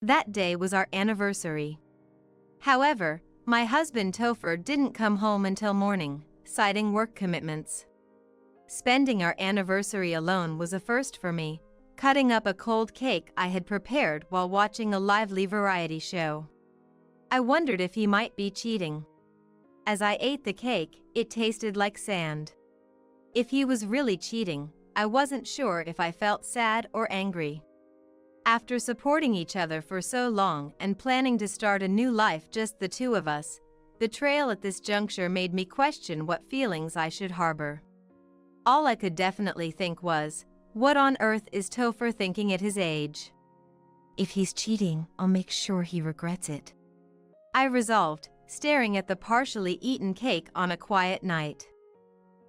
That day was our anniversary. However, my husband Topher didn't come home until morning, citing work commitments. Spending our anniversary alone was a first for me, cutting up a cold cake I had prepared while watching a lively variety show. I wondered if he might be cheating. As I ate the cake, it tasted like sand. If he was really cheating, I wasn't sure if I felt sad or angry. After supporting each other for so long and planning to start a new life just the two of us, betrayal at this juncture made me question what feelings I should harbor. All I could definitely think was, what on earth is Topher thinking at his age? If he's cheating, I'll make sure he regrets it, I resolved, staring at the partially eaten cake on a quiet night.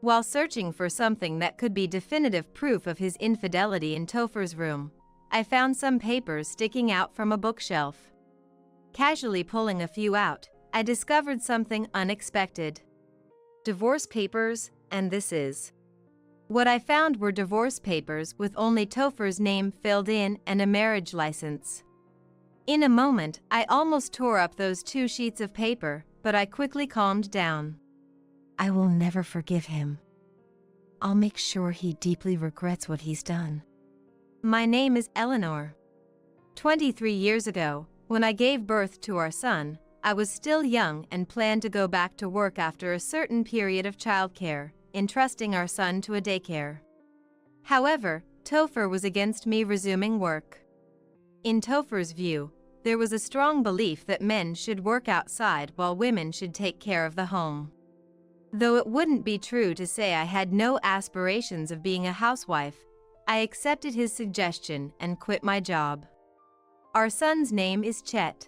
While searching for something that could be definitive proof of his infidelity in Topher's room, I found some papers sticking out from a bookshelf. Casually pulling a few out, I discovered something unexpected. Divorce papers, and this is. What I found were divorce papers with only Topher's name filled in and a marriage license. In a moment, I almost tore up those 2 sheets of paper, but I quickly calmed down. I will never forgive him. I'll make sure he deeply regrets what he's done. My name is Eleanor. 23 years ago, when I gave birth to our son, I was still young and planned to go back to work after a certain period of childcare, entrusting our son to a daycare. However, Topher was against me resuming work. In Topher's view, there was a strong belief that men should work outside while women should take care of the home. Though it wouldn't be true to say I had no aspirations of being a housewife, I accepted his suggestion and quit my job. Our son's name is Chet.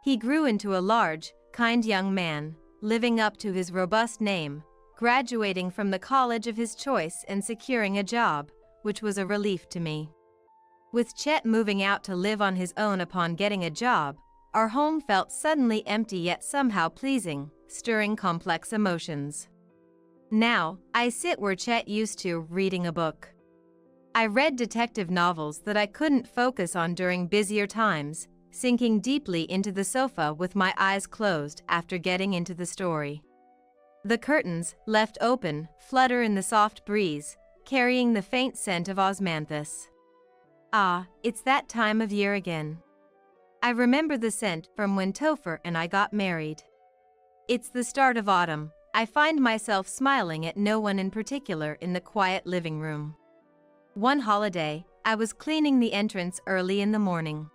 He grew into a large, kind young man, living up to his robust name, graduating from the college of his choice and securing a job, which was a relief to me. With Chet moving out to live on his own upon getting a job, our home felt suddenly empty yet somehow pleasing, stirring complex emotions. Now, I sit where Chet used to, reading a book. I read detective novels that I couldn't focus on during busier times, sinking deeply into the sofa with my eyes closed after getting into the story. The curtains, left open, flutter in the soft breeze, carrying the faint scent of osmanthus. Ah, it's that time of year again. I remember the scent from when Topher and I got married. It's the start of autumn. I find myself smiling at no one in particular in the quiet living room. One holiday, I was cleaning the entrance early in the morning.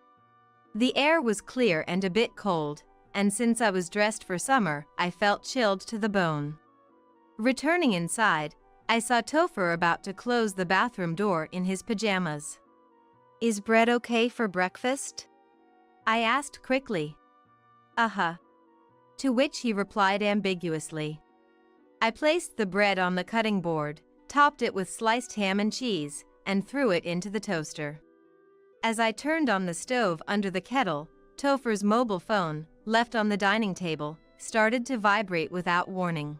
The air was clear and a bit cold, and since I was dressed for summer, I felt chilled to the bone. Returning inside, I saw Topher about to close the bathroom door in his pajamas. Is bread okay for breakfast? I asked quickly. Uh-huh. To which he replied ambiguously. I placed the bread on the cutting board, topped it with sliced ham and cheese, and threw it into the toaster. As I turned on the stove under the kettle, Topher's mobile phone, left on the dining table, started to vibrate without warning.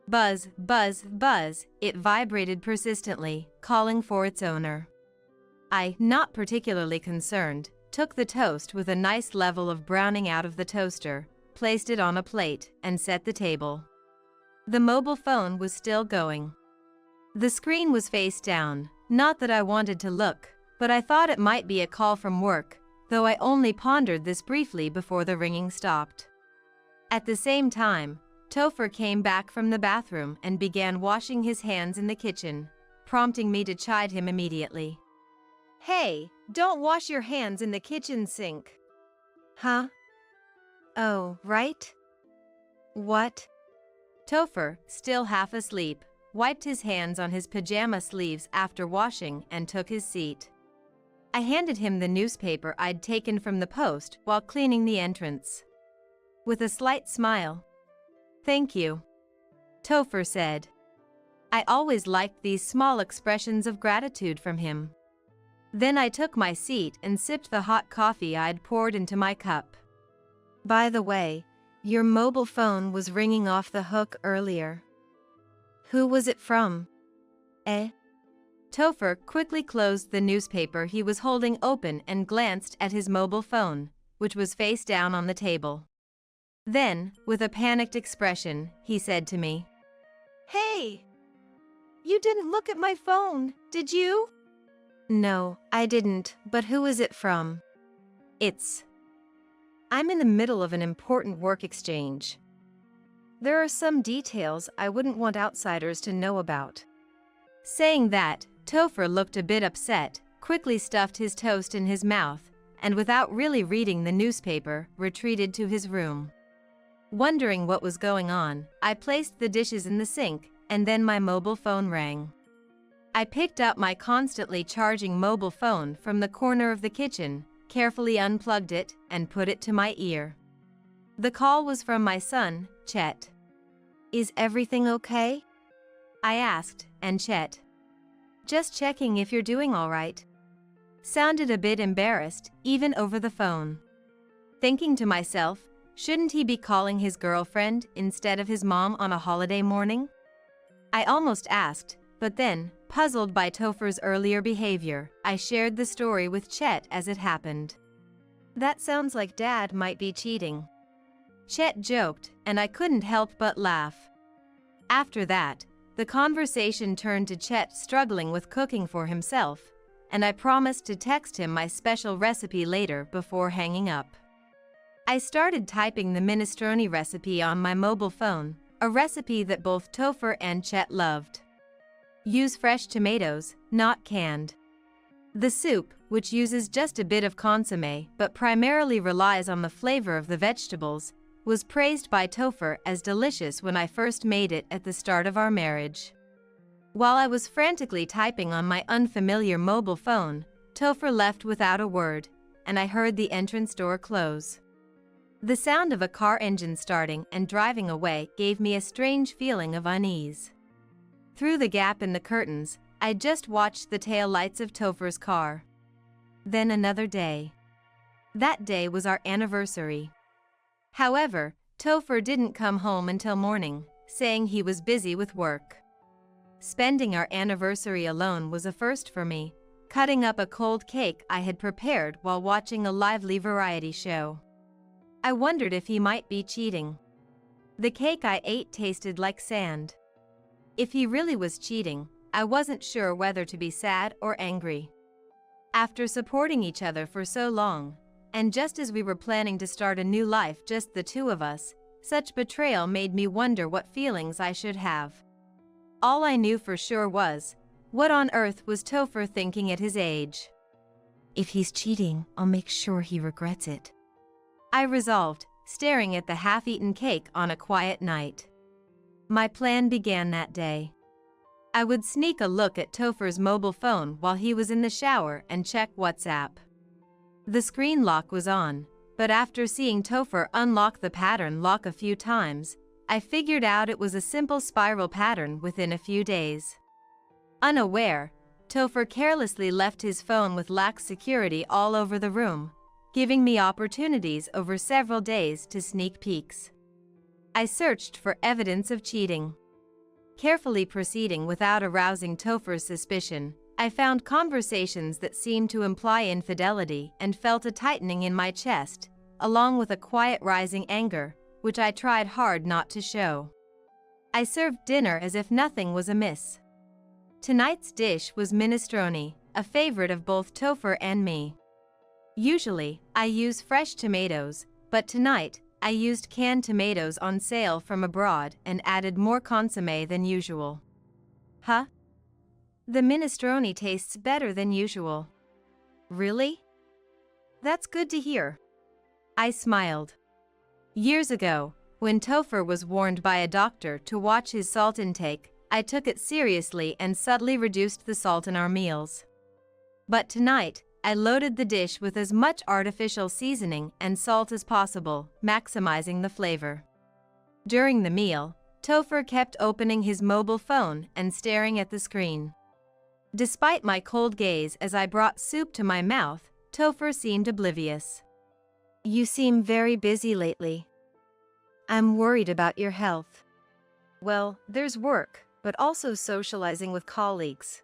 Buzz, buzz, buzz, it vibrated persistently, calling for its owner. I, not particularly concerned, took the toast with a nice level of browning out of the toaster, placed it on a plate, and set the table. The mobile phone was still going. The screen was face down, not that I wanted to look, but I thought it might be a call from work, though I only pondered this briefly before the ringing stopped. At the same time, Topher came back from the bathroom and began washing his hands in the kitchen, prompting me to chide him immediately. Hey, don't wash your hands in the kitchen sink. Huh? Oh, right? What? Topher, still half asleep, wiped his hands on his pajama sleeves after washing and took his seat. I handed him the newspaper I'd taken from the post while cleaning the entrance. With a slight smile. Thank you, Topher said. I always liked these small expressions of gratitude from him. Then I took my seat and sipped the hot coffee I'd poured into my cup. By the way, your mobile phone was ringing off the hook earlier. Who was it from? Topher quickly closed the newspaper he was holding open and glanced at his mobile phone, which was face down on the table. Then, with a panicked expression, he said to me, "Hey! You didn't look at my phone, did you?" "No, I didn't, but who is it from?" I'm in the middle of an important work exchange. There are some details I wouldn't want outsiders to know about." Saying that, Topher looked a bit upset, quickly stuffed his toast in his mouth, and without really reading the newspaper, retreated to his room. Wondering what was going on, I placed the dishes in the sink, and then my mobile phone rang. I picked up my constantly charging mobile phone from the corner of the kitchen, carefully unplugged it, and put it to my ear. The call was from my son, Chet. "Is everything okay?" I asked, and Chet, "Just checking if you're doing all right," sounded a bit embarrassed, even over the phone. Thinking to myself, shouldn't he be calling his girlfriend instead of his mom on a holiday morning? I almost asked, but then, puzzled by Topher's earlier behavior, I shared the story with Chet as it happened. "That sounds like Dad might be cheating," Chet joked, and I couldn't help but laugh. After that, the conversation turned to Chet struggling with cooking for himself, and I promised to text him my special recipe later before hanging up. I started typing the minestrone recipe on my mobile phone, a recipe that both Topher and Chet loved. Use fresh tomatoes, not canned. The soup, which uses just a bit of consommé but primarily relies on the flavor of the vegetables, was praised by Topher as delicious when I first made it at the start of our marriage. While I was frantically typing on my unfamiliar mobile phone, Topher left without a word, and I heard the entrance door close. The sound of a car engine starting and driving away gave me a strange feeling of unease. Through the gap in the curtains, I just watched the tail lights of Topher's car. Then another day. That day was our anniversary. However, Topher didn't come home until morning, saying he was busy with work. Spending our anniversary alone was a first for me, cutting up a cold cake I had prepared while watching a lively variety show. I wondered if he might be cheating. The cake I ate tasted like sand. If he really was cheating, I wasn't sure whether to be sad or angry. After supporting each other for so long, and just as we were planning to start a new life, just the two of us, such betrayal made me wonder what feelings I should have. All I knew for sure was, what on earth was Topher thinking at his age? If he's cheating, I'll make sure he regrets it, I resolved, staring at the half-eaten cake on a quiet night. My plan began that day. I would sneak a look at Topher's mobile phone while he was in the shower and check WhatsApp. The screen lock was on, but after seeing Topher unlock the pattern lock a few times, I figured out it was a simple spiral pattern within a few days. Unaware, Topher carelessly left his phone with lax security all over the room, giving me opportunities over several days to sneak peeks. I searched for evidence of cheating. Carefully proceeding without arousing Topher's suspicion, I found conversations that seemed to imply infidelity and felt a tightening in my chest, along with a quiet rising anger, which I tried hard not to show. I served dinner as if nothing was amiss. Tonight's dish was minestrone, a favorite of both Topher and me. Usually, I use fresh tomatoes, but tonight, I used canned tomatoes on sale from abroad and added more consommé than usual. Huh? The minestrone tastes better than usual. Really? That's good to hear. I smiled. Years ago, when Topher was warned by a doctor to watch his salt intake, I took it seriously and subtly reduced the salt in our meals. But tonight, I loaded the dish with as much artificial seasoning and salt as possible, maximizing the flavor. During the meal, Topher kept opening his mobile phone and staring at the screen. Despite my cold gaze as I brought soup to my mouth, Topher seemed oblivious. "You seem very busy lately. I'm worried about your health." "Well, there's work, but also socializing with colleagues."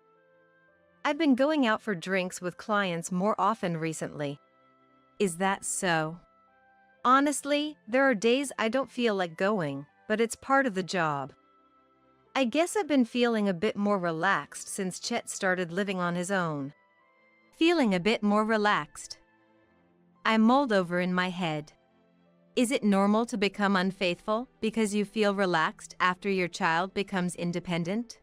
I've been going out for drinks with clients more often recently. Is that so? Honestly, there are days I don't feel like going, but it's part of the job. I guess I've been feeling a bit more relaxed since Chet started living on his own. Feeling a bit more relaxed. I mulled over in my head. Is it normal to become unfaithful because you feel relaxed after your child becomes independent?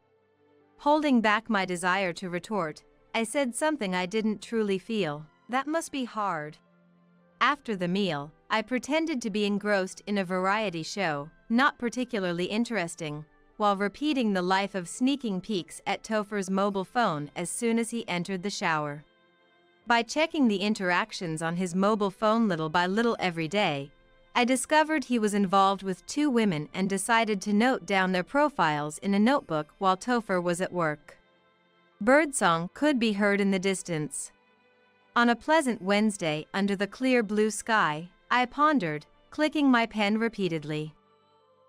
Holding back my desire to retort, I said something I didn't truly feel. That must be hard. After the meal, I pretended to be engrossed in a variety show, not particularly interesting, while repeating the life of sneaking peeks at Topher's mobile phone as soon as he entered the shower. By checking the interactions on his mobile phone little by little every day, I discovered he was involved with 2 women and decided to note down their profiles in a notebook while Topher was at work. Birdsong could be heard in the distance. On a pleasant Wednesday under the clear blue sky, I pondered, clicking my pen repeatedly.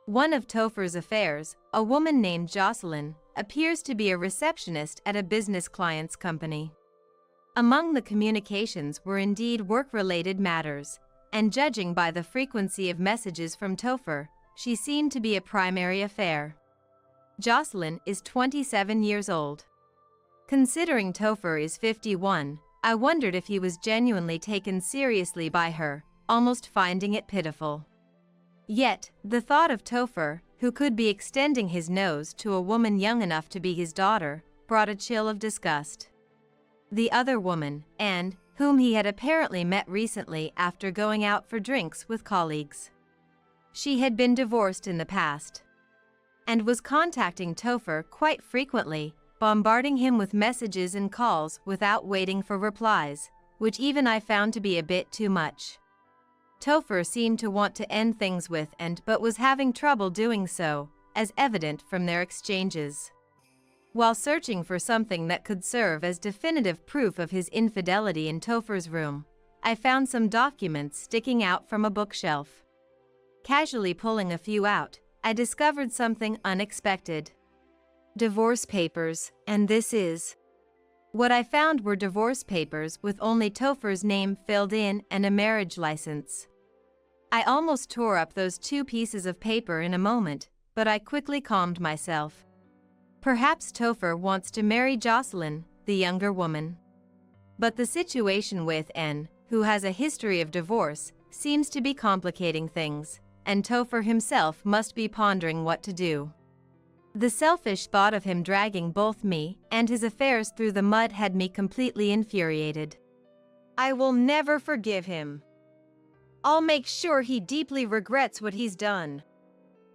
One of Topher's affairs, a woman named Jocelyn, appears to be a receptionist at a business client's company. Among the communications were indeed work-related matters, and judging by the frequency of messages from Topher, she seemed to be a primary affair. Jocelyn is 27 years old. Considering Topher is 51, I wondered if he was genuinely taken seriously by her, almost finding it pitiful. Yet, the thought of Topher, who could be extending his nose to a woman young enough to be his daughter, brought a chill of disgust. The other woman, Anne, whom he had apparently met recently after going out for drinks with colleagues. She had been divorced in the past and was contacting Topher quite frequently, bombarding him with messages and calls without waiting for replies, which even I found to be a bit too much. Topher seemed to want to end things with but was having trouble doing so, as evident from their exchanges. While searching for something that could serve as definitive proof of his infidelity in Topher's room, I found some documents sticking out from a bookshelf. Casually pulling a few out, I discovered something unexpected. Divorce papers, and this is. What I found were divorce papers with only Topher's name filled in and a marriage license. I almost tore up those 2 pieces of paper in a moment, but I quickly calmed myself. Perhaps Topher wants to marry Jocelyn, the younger woman. But the situation with N, who has a history of divorce, seems to be complicating things, and Topher himself must be pondering what to do. The selfish thought of him dragging both me and his affairs through the mud had me completely infuriated. I will never forgive him. I'll make sure he deeply regrets what he's done.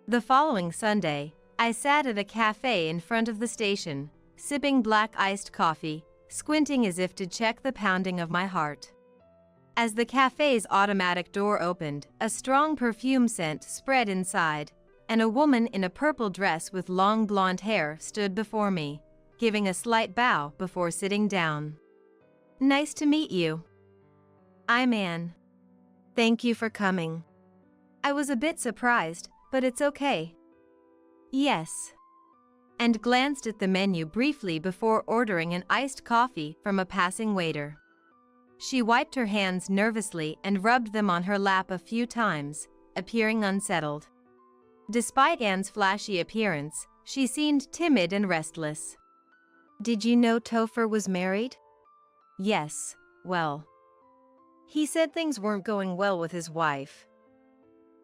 The following Sunday, I sat at a cafe in front of the station, sipping black iced coffee, squinting as if to check the pounding of my heart. As the cafe's automatic door opened, a strong perfume scent spread inside, and a woman in a purple dress with long blonde hair stood before me, giving a slight bow before sitting down. Nice to meet you. I'm Anne. Thank you for coming. I was a bit surprised, but it's okay. Yes. And glanced at the menu briefly before ordering an iced coffee from a passing waiter. She wiped her hands nervously and rubbed them on her lap a few times, appearing unsettled. Despite Anne's flashy appearance, she seemed timid and restless. Did you know Topher was married? Yes, well. He said things weren't going well with his wife.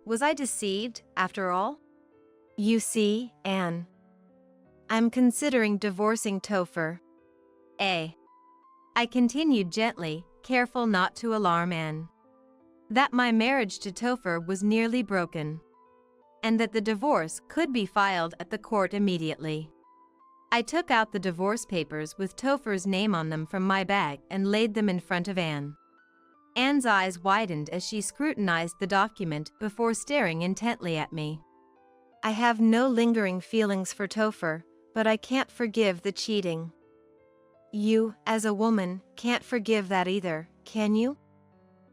Was I deceived, after all? You see, Anne, I'm considering divorcing Topher. I continued gently, careful not to alarm Anne. That my marriage to Topher was nearly broken, and that the divorce could be filed at the court immediately. I took out the divorce papers with Topher's name on them from my bag and laid them in front of Anne. Anne's eyes widened as she scrutinized the document before staring intently at me. I have no lingering feelings for Topher, but I can't forgive the cheating. You, as a woman, can't forgive that either, can you?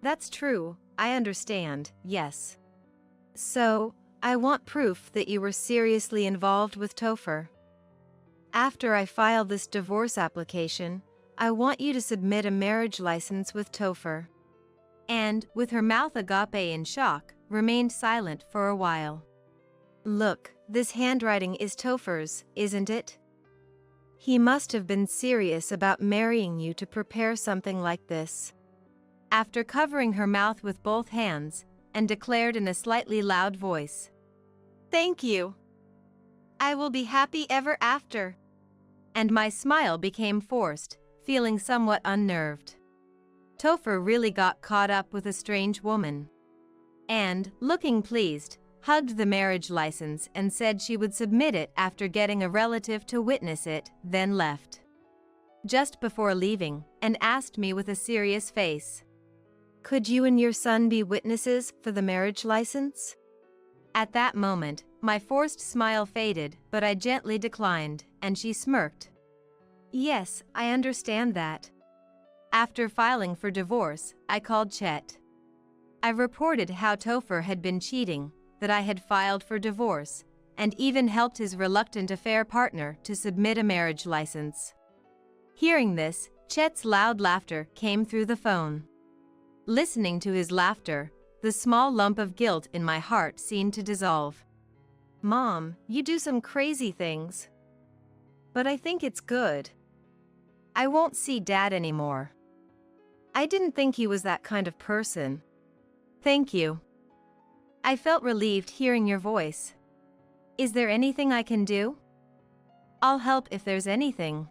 That's true, I understand, yes. So, I want proof that you were seriously involved with Topher. After I filed this divorce application, I want you to submit a marriage license with Topher." And, with her mouth agape in shock, remained silent for a while. "Look, this handwriting is Topher's, isn't it? He must have been serious about marrying you to prepare something like this." After covering her mouth with both hands, and declared in a slightly loud voice, "Thank you. I will be happy ever after." And my smile became forced, feeling somewhat unnerved. Topher really got caught up with a strange woman. And, looking pleased, hugged the marriage license and said she would submit it after getting a relative to witness it, then left. Just before leaving, and asked me with a serious face, "Could you and your son be witnesses for the marriage license?" At that moment, my forced smile faded, but I gently declined, and she smirked. "Yes, I understand that." After filing for divorce, I called Chet. I reported how Topher had been cheating, that I had filed for divorce, and even helped his reluctant affair partner to submit a marriage license. Hearing this, Chet's loud laughter came through the phone. Listening to his laughter, the small lump of guilt in my heart seemed to dissolve. "Mom, you do some crazy things. But I think it's good. I won't see Dad anymore. I didn't think he was that kind of person." "Thank you. I felt relieved hearing your voice. Is there anything I can do?" "I'll help if there's anything."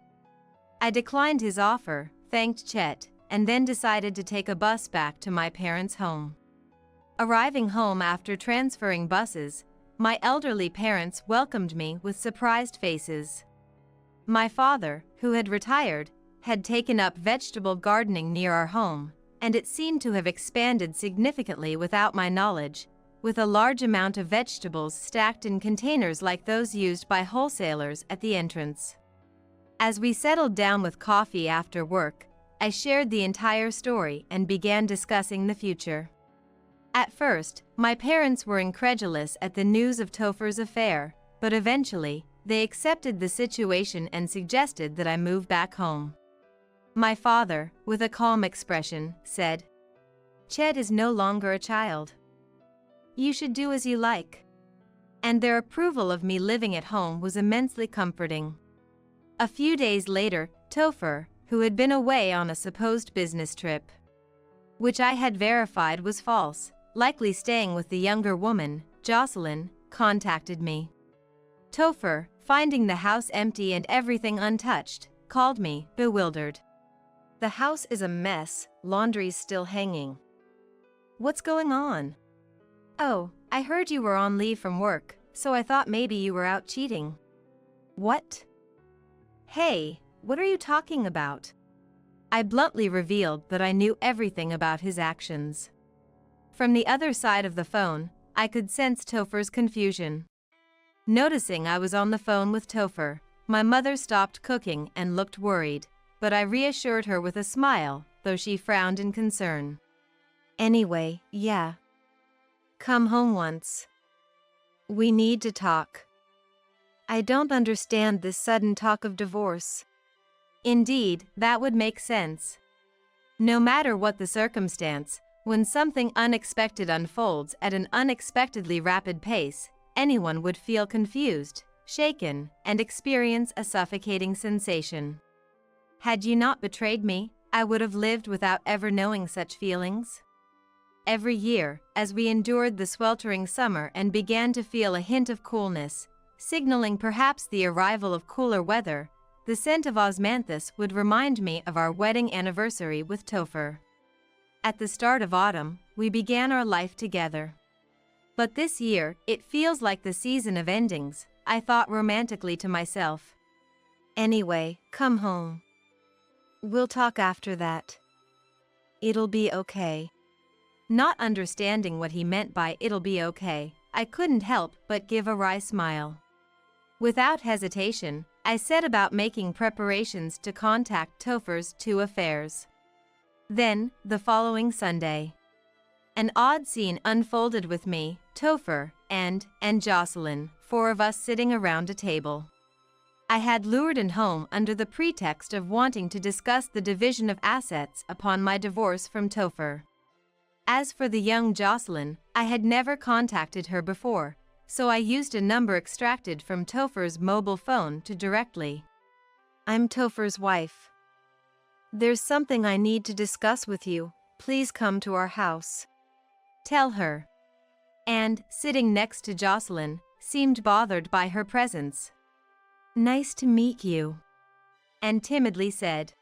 I declined his offer, thanked Chet, and then decided to take a bus back to my parents' home. Arriving home after transferring buses, my elderly parents welcomed me with surprised faces. My father, who had retired, had taken up vegetable gardening near our home, and it seemed to have expanded significantly without my knowledge, with a large amount of vegetables stacked in containers like those used by wholesalers at the entrance. As we settled down with coffee after work, I shared the entire story and began discussing the future. At first, my parents were incredulous at the news of Topher's affair, but eventually, they accepted the situation and suggested that I move back home. My father, with a calm expression, said, "Chet is no longer a child. You should do as you like." And their approval of me living at home was immensely comforting. A few days later, Topher, who had been away on a supposed business trip, which I had verified was false, likely staying with the younger woman, Jocelyn, contacted me. Topher, finding the house empty and everything untouched, called me, bewildered. "The house is a mess, laundry's still hanging. What's going on?" "Oh, I heard you were on leave from work, so I thought maybe you were out cheating." "What?" "Hey, what are you talking about?" I bluntly revealed that I knew everything about his actions. From the other side of the phone, I could sense Topher's confusion. Noticing I was on the phone with Topher, my mother stopped cooking and looked worried, but I reassured her with a smile, though she frowned in concern. "Anyway, yeah. Come home once. We need to talk. I don't understand this sudden talk of divorce." Indeed, that would make sense. No matter what the circumstance, when something unexpected unfolds at an unexpectedly rapid pace, anyone would feel confused, shaken, and experience a suffocating sensation. Had you not betrayed me, I would have lived without ever knowing such feelings. Every year, as we endured the sweltering summer and began to feel a hint of coolness, signaling perhaps the arrival of cooler weather, the scent of osmanthus would remind me of our wedding anniversary with Topher. At the start of autumn, we began our life together. But this year, it feels like the season of endings, I thought romantically to myself. Anyway, come home. We'll talk after that. It'll be okay. Not understanding what he meant by "it'll be okay," I couldn't help but give a wry smile. Without hesitation, I set about making preparations to contact Topher's two affairs. Then, the following Sunday, an odd scene unfolded with me, Topher, and Jocelyn, four of us sitting around a table. I had lured Anne home under the pretext of wanting to discuss the division of assets upon my divorce from Topher. As for the young Jocelyn, I had never contacted her before, so I used a number extracted from Topher's mobile phone to directly. "I'm Topher's wife. There's something I need to discuss with you. Please come to our house. Tell her." And, sitting next to Jocelyn, seemed bothered by her presence. "Nice to meet you," Anne timidly said.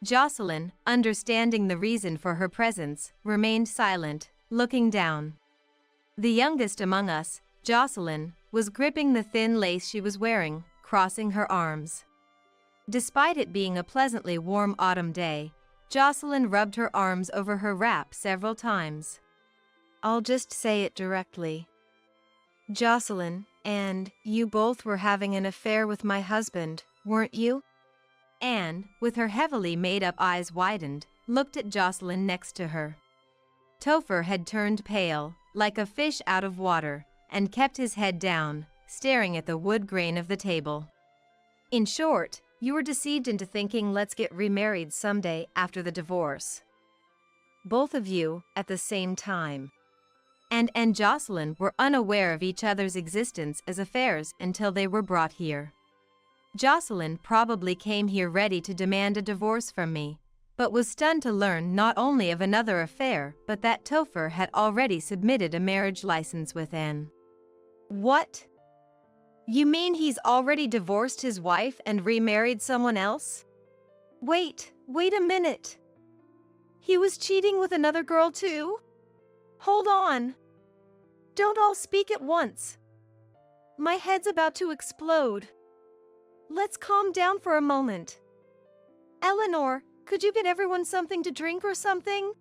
Jocelyn, understanding the reason for her presence, remained silent, looking down. The youngest among us, Jocelyn, was gripping the thin lace she was wearing, crossing her arms. Despite it being a pleasantly warm autumn day, Jocelyn rubbed her arms over her wrap several times. "I'll just say it directly. Jocelyn, and you both were having an affair with my husband, weren't you?" Anne, with her heavily made-up eyes widened, looked at Jocelyn next to her. Topher had turned pale, like a fish out of water, and kept his head down, staring at the wood grain of the table. "In short, you were deceived into thinking let's get remarried someday after the divorce. Both of you, at the same time." Anne and Jocelyn were unaware of each other's existence as affairs until they were brought here. Jocelyn probably came here ready to demand a divorce from me, but was stunned to learn not only of another affair but that Topher had already submitted a marriage license with Anne. "What? You mean he's already divorced his wife and remarried someone else? Wait a minute. He was cheating with another girl too? Hold on. Don't all speak at once. My head's about to explode. Let's calm down for a moment. Eleanor, could you get everyone something to drink or something?"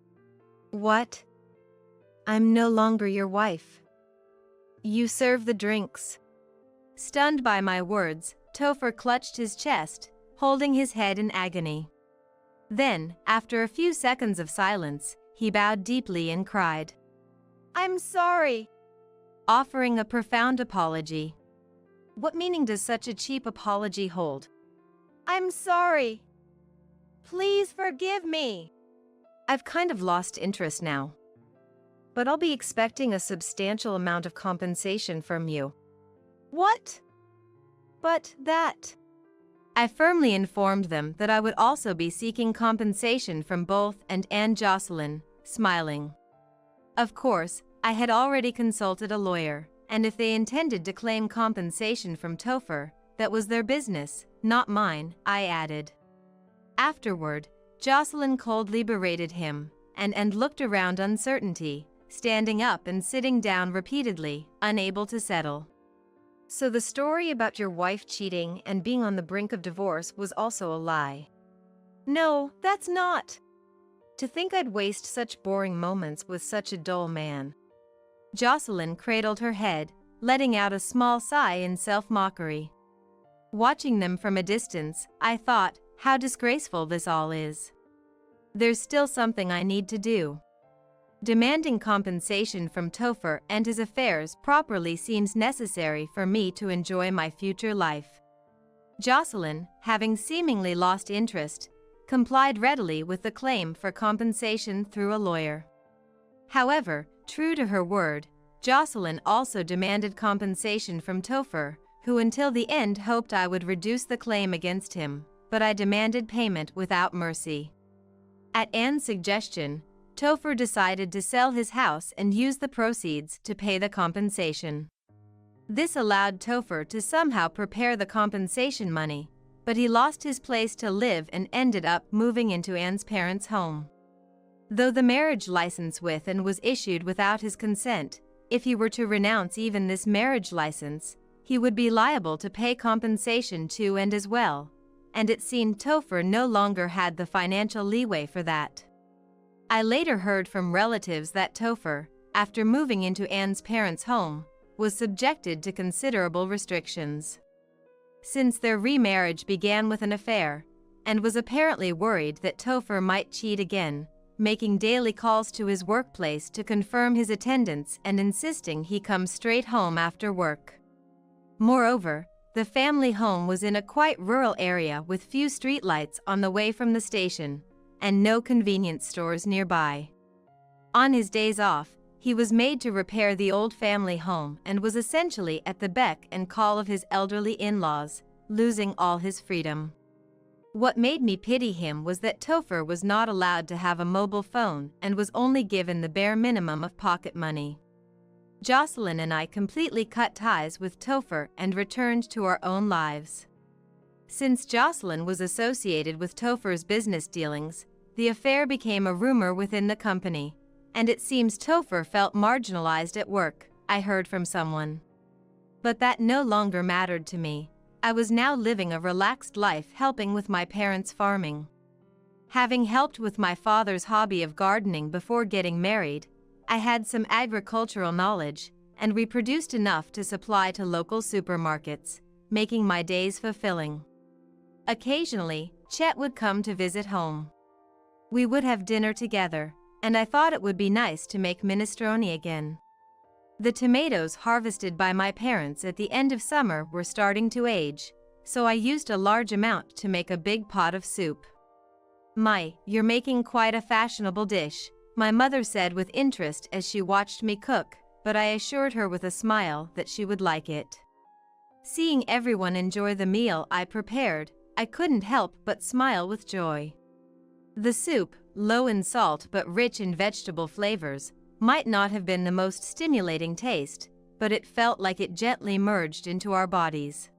"What? I'm no longer your wife. You serve the drinks." Stunned by my words, Topher clutched his chest, holding his head in agony. Then, after a few seconds of silence, he bowed deeply and cried, "I'm sorry," offering a profound apology. What meaning does such a cheap apology hold? "I'm sorry. Please forgive me." I've kind of lost interest now. But I'll be expecting a substantial amount of compensation from you. "What? But that..." I firmly informed them that I would also be seeking compensation from both Anne and Jocelyn, smiling. Of course, I had already consulted a lawyer, and if they intended to claim compensation from Topher, that was their business, not mine, I added. Afterward, Jocelyn coldly berated him, and looked around uncertainty, standing up and sitting down repeatedly, unable to settle. "So the story about your wife cheating and being on the brink of divorce was also a lie?" "No, that's not." To think I'd waste such boring moments with such a dull man. Jocelyn cradled her head, letting out a small sigh in self-mockery. Watching them from a distance, I thought, how disgraceful this all is. There's still something I need to do. Demanding compensation from Topher and his affairs properly seems necessary for me to enjoy my future life. Jocelyn, having seemingly lost interest, complied readily with the claim for compensation through a lawyer. However, true to her word, Jocelyn also demanded compensation from Topher, who until the end hoped I would reduce the claim against him, but I demanded payment without mercy. At Anne's suggestion, Topher decided to sell his house and use the proceeds to pay the compensation. This allowed Topher to somehow prepare the compensation money, but he lost his place to live and ended up moving into Anne's parents' home. Though the marriage license with Anne was issued without his consent, if he were to renounce even this marriage license, he would be liable to pay compensation to Anne as well, and it seemed Topher no longer had the financial leeway for that. I later heard from relatives that Topher, after moving into Anne's parents' home, was subjected to considerable restrictions. Since their remarriage began with an affair, and was apparently worried that Topher might cheat again, making daily calls to his workplace to confirm his attendance and insisting he come straight home after work. Moreover, The family home was in a quite rural area with few streetlights on the way from the station, and no convenience stores nearby. On his days off, he was made to repair the old family home and was essentially at the beck and call of his elderly in-laws, losing all his freedom. What made me pity him was that Topher was not allowed to have a mobile phone and was only given the bare minimum of pocket money. Jocelyn and I completely cut ties with Topher and returned to our own lives. Since Jocelyn was associated with Topher's business dealings, the affair became a rumor within the company, and it seems Topher felt marginalized at work, I heard from someone. But that no longer mattered to me. I was now living a relaxed life helping with my parents' farming. Having helped with my father's hobby of gardening before getting married, I had some agricultural knowledge, and we produced enough to supply to local supermarkets, making my days fulfilling. Occasionally, Chet would come to visit home. We would have dinner together, and I thought it would be nice to make minestrone again. The tomatoes harvested by my parents at the end of summer were starting to age, so I used a large amount to make a big pot of soup. You're making quite a fashionable dish," my mother said with interest as she watched me cook, but I assured her with a smile that she would like it. Seeing everyone enjoy the meal I prepared, I couldn't help but smile with joy. The soup, low in salt but rich in vegetable flavors, might not have been the most stimulating taste, but it felt like it gently merged into our bodies.